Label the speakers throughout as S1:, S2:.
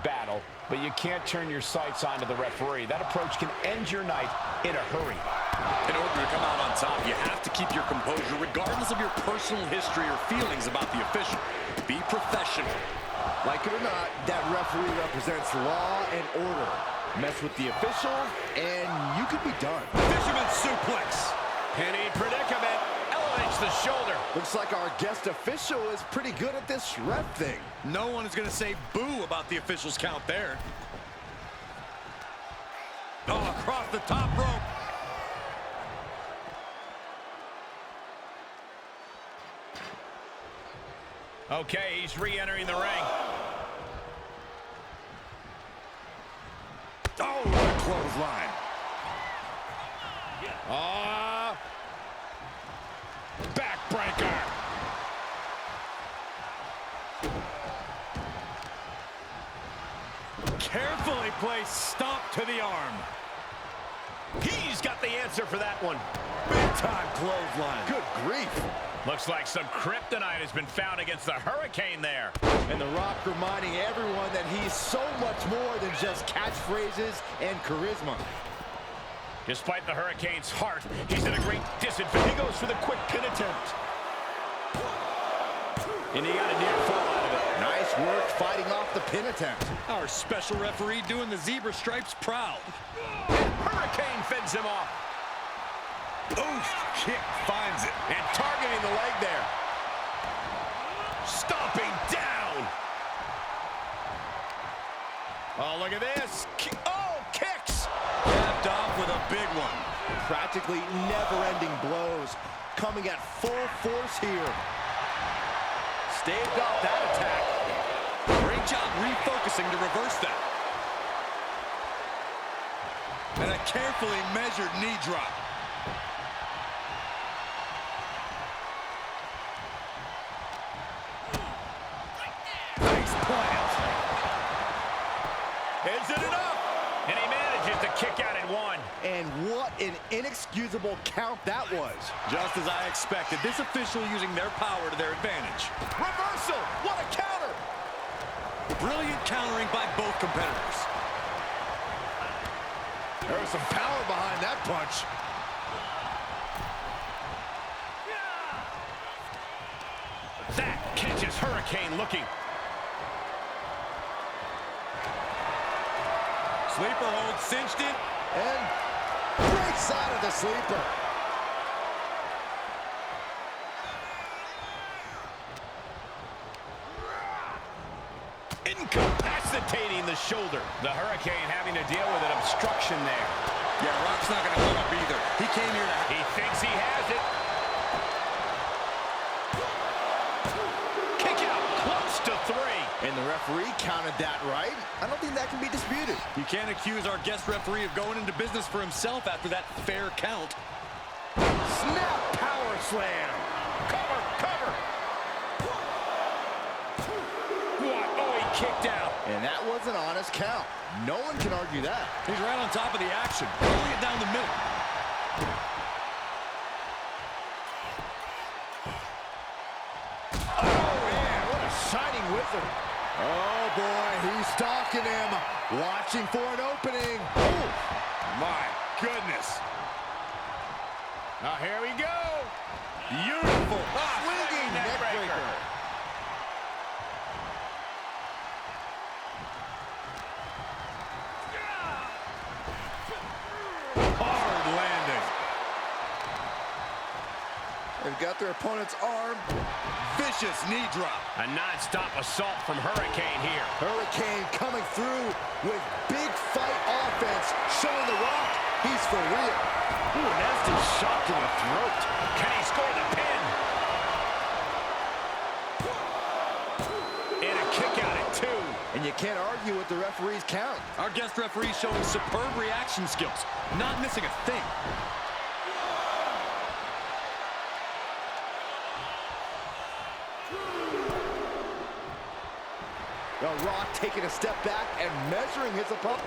S1: battle, but you can't turn your sights onto the referee. That approach can end your night in a hurry.
S2: In order to come out on top, you have to keep your composure regardless of your personal history or feelings about the official. Be professional.
S3: Like it or not, that referee represents law and order. Mess with the official, and you could be done.
S2: Fisherman suplex.
S1: Penny predicament. Elevates the shoulder.
S3: Looks like our guest official is pretty good at this ref thing.
S2: No one is going to say boo about the official's count there. Oh, across the top rope.
S1: Okay, he's re-entering the ring.
S2: Oh, what a clothesline.
S1: Backbreaker.
S2: Carefully placed stomp to the arm.
S1: He's got the answer for that one.
S2: Big time clothesline.
S3: Good grief.
S1: Looks like some kryptonite has been found against the Hurricane there.
S3: And The Rock reminding everyone that he's so much more than just catchphrases and charisma.
S1: Despite the Hurricane's heart, he's at a great disadvantage. He goes for the quick pin attempt. And he got a near fall out of it.
S3: Nice work fighting off the pin attempt.
S2: Our special referee doing the zebra stripes proud.
S1: And Hurricane fends him off.
S2: Oof, kick finds it.
S1: And targeting the leg there. Stomping down. Oh, look at this. Oh, kicks.
S2: Capped off with a big one.
S3: Practically never-ending blows coming at full force here. Staved off that attack.
S2: Great job refocusing to reverse that. And a carefully measured knee drop. Nice plant.
S1: Is it enough? And he manages to kick out at one.
S3: And what an inexcusable count that was.
S2: Just as I expected, this official using their power to their advantage.
S1: Reversal! What a counter!
S2: Brilliant countering by both competitors.
S3: There was some power behind that punch.
S1: That catches Hurricane looking.
S2: Sleeper hold cinched it.
S3: And breaks out of the sleeper.
S1: Incapacitating the shoulder. The Hurricane having to deal with an obstruction there.
S2: Yeah, Rock's not going to let up either. He came here to...
S1: He thinks he has it. Kick out, close to 3.
S3: And the referee counted that right. I don't think that can be disputed.
S2: You can't accuse our guest referee of going into business for himself after that fair count.
S3: Snap power slam.
S1: Cover, cover. What? Oh, he kicked out.
S3: And that was an honest count. No one can argue that.
S2: He's right on top of the action, rolling it down the middle.
S3: Oh, man, what a shining wizard. Oh, boy, he's stalking him. Watching for an opening. Oh,
S2: My goodness.
S1: Now, here we go.
S3: beautiful.
S1: Ah,
S3: Swinging neck
S1: neckbreaker.
S3: breaker.
S2: Hard landing.
S3: They've got their opponent's arm.
S2: Vicious knee drop.
S1: A non-stop assault from Hurricane here.
S3: Hurricane coming through with big fight offense, showing The Rock he's for real.
S1: Ooh, a nasty shot to the throat. Can he score the pin? And a kick out at 2.
S3: And you can't argue with the referee's count.
S2: Our guest referee showing superb reaction skills, not missing a thing.
S3: The Rock taking a step back and measuring his opponent.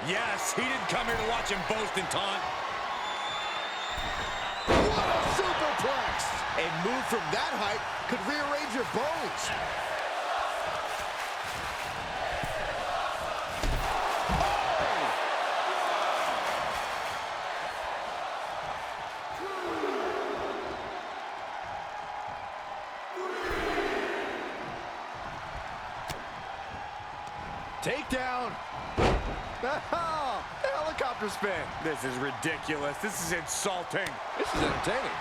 S2: Yes, he didn't come here to watch him boast and taunt.
S3: What a superplex! A move from that height could rearrange your bones. takedown. Oh, helicopter spin.
S2: This is ridiculous. This is insulting.
S3: This is entertaining.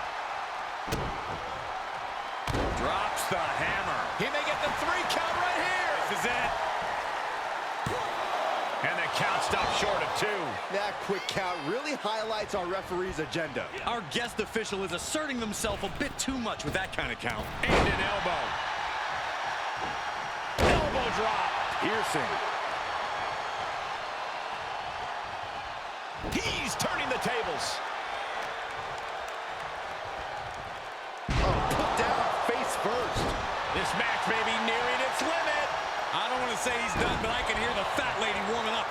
S2: Drops the hammer.
S3: He may get the 3 count right here.
S2: This is it.
S1: And the count stopped short of 2.
S3: That quick count really highlights our referee's agenda.
S2: Our guest official is asserting themselves a bit too much with that kind of count.
S1: And an elbow. Elbow drop.
S3: Piercing.
S1: He's turning the tables.
S3: Oh, put down face first.
S1: This match may be nearing its limit.
S2: I don't want to say he's done, but I can hear the fat lady warming up.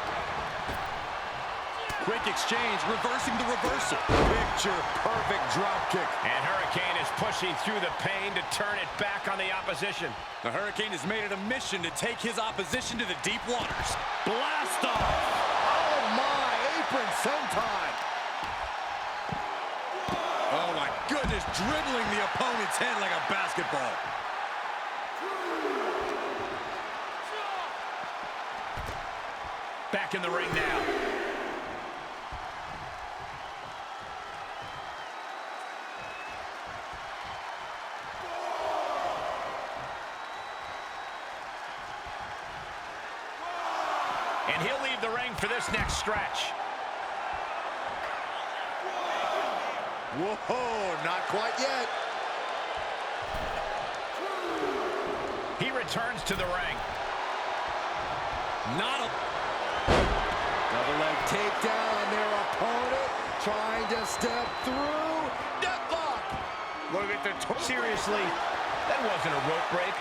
S2: Quick exchange, reversing the reversal.
S3: Picture perfect drop kick.
S1: And Hurricane is pushing through the pain to turn it back on the opposition.
S2: The Hurricane has made it a mission to take his opposition to the deep waters. Blast off!
S3: Oh my, apron senton.
S2: Oh my goodness, dribbling the opponent's head like a basketball.
S1: Back in the ring now. And he'll leave the ring for this next stretch.
S3: Whoa, not quite yet.
S1: He returns to the ring.
S2: Not a...
S3: Double leg takedown on their opponent. Trying to step through. Deadlock.
S1: Look at the... Seriously, that wasn't a rope break.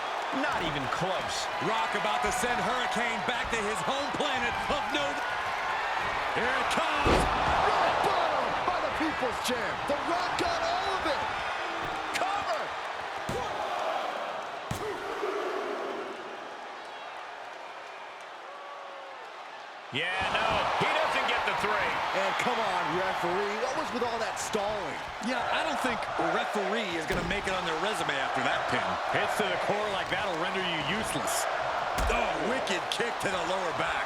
S1: Not even close.
S2: Rock about to send Hurricane back to his home planet of no... Here it comes!
S3: Rock bottom by the People's Champ. The Rock got all of it. Cover.
S1: Yeah, no, he doesn't get the 3.
S3: And come on, referee. What was with all that stalling?
S2: Yeah, I don't think a referee is going to make it on their resume after that pin. Hits to the core like that'll render you useless. Oh, wicked kick to the lower back.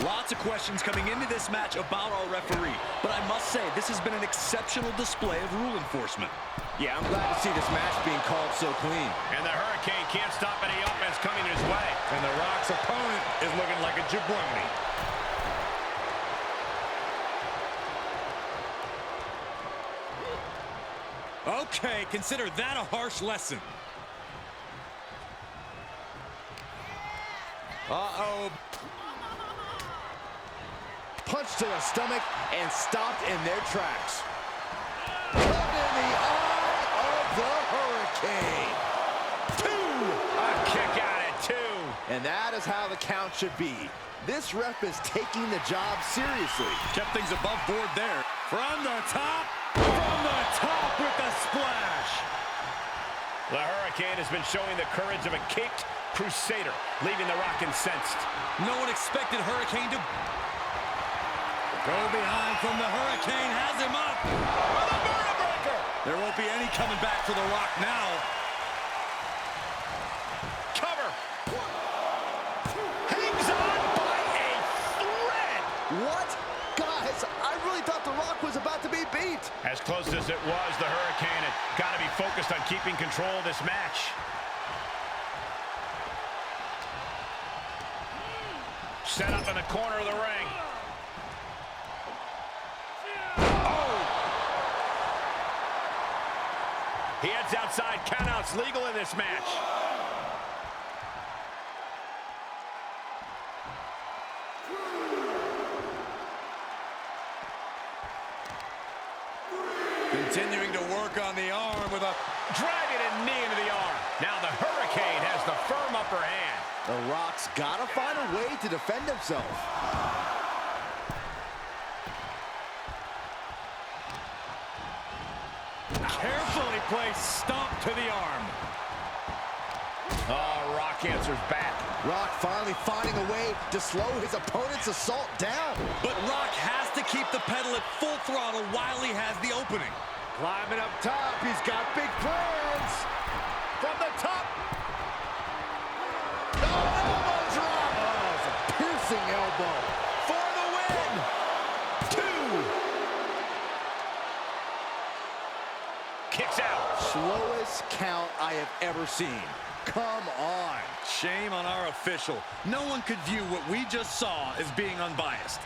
S2: Lots of questions coming into this match about our referee, but I must say, this has been an exceptional display of rule enforcement.
S3: Yeah, I'm glad to see this match being called so clean.
S1: And the Hurricane can't stop any offense coming his way.
S2: And the Rock's opponent is looking like a jabroni. Okay, consider that a harsh lesson. Uh-oh.
S3: Punch to the stomach and stopped in their tracks. Cut in the eye of the Hurricane. 2.
S1: A kick out at 2.
S3: And that is how the count should be. This ref is taking the job seriously.
S2: Kept things above board there. From the top. From the top with the splash.
S1: The Hurricane has been showing the courage of a caped crusader, leaving the Rock incensed.
S2: No one expected Hurricane to go behind from the Hurricane. Has him up.
S1: With a vertebreaker.
S2: There won't be any coming back for the Rock now.
S1: Cover. Hangs on by a thread.
S3: What? Guys, I really thought the Rock was about to be beat.
S1: As close as it was, the Hurricane had got to be focused on keeping control of this match. Set up in the corner of the ring. Oh! He heads outside. Countouts legal in this match.
S2: Continuing to work on the arm with a...
S1: Driving a knee into the arm. Now the Hurricane has the firm upper hand.
S3: The Rock's got to find a way to defend himself.
S2: Carefully placed stomp to the arm.
S1: Oh, Rock answers back.
S3: Rock finally finding a way to slow his opponent's assault down.
S2: But Rock has to keep the pedal at full throttle while he has the opening.
S3: Climbing up top, he's got big plans. From the top. Oh, elbow drop. Bouncing elbow.
S1: For the win! 2. Kicks out.
S3: Slowest count I have ever seen. Come on.
S2: Shame on our official. No one could view what we just saw as being unbiased.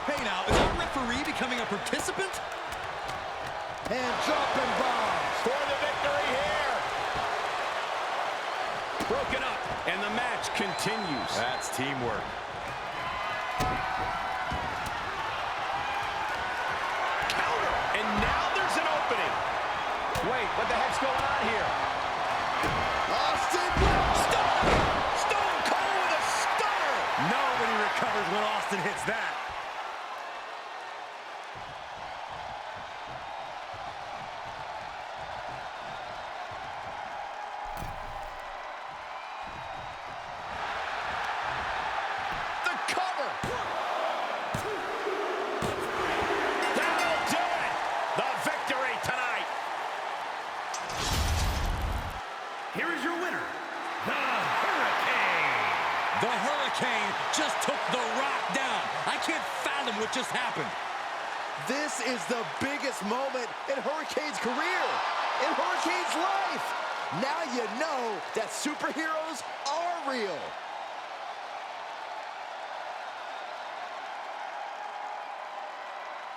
S2: Hey now, is our referee becoming a participant?
S3: And dropping bombs.
S1: For the victory here. Broken up, and the match continues.
S2: That's teamwork.
S1: Counter, and now there's an opening. Wait, what the heck's going on here?
S3: Austin.
S1: Stunner! Stone Cold with a stunner!
S2: Nobody recovers when Austin hits that.
S1: The cover! That'll do it! The victory tonight! Here is your winner, the Hurricane!
S2: The Hurricane just took the Rock down. I can't fathom what just happened.
S3: This is the biggest moment in Hurricane's career, in Hurricane's life. Now you know that superheroes are real.